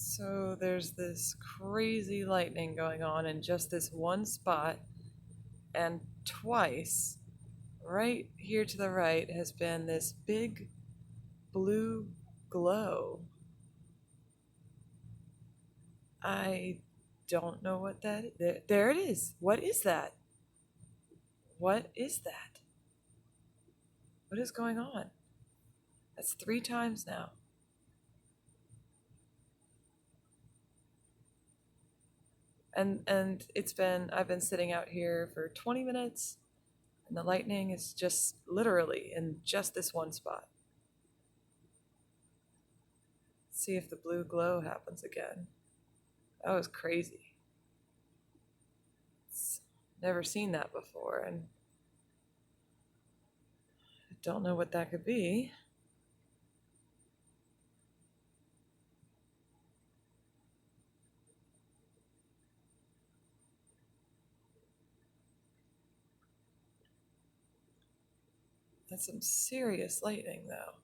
So there's this crazy lightning going on in just this one spot, and twice, right here to the right, has been this big blue glow. I don't know what that is. There it is. What is that? What is that? What is going on? That's 3 times now. And I've been sitting out here for 20 minutes, and the lightning is just literally in just this one spot. See if the blue glow happens again. That was crazy. It's never seen that before, and I don't know what that could be. That's some serious lightning, though.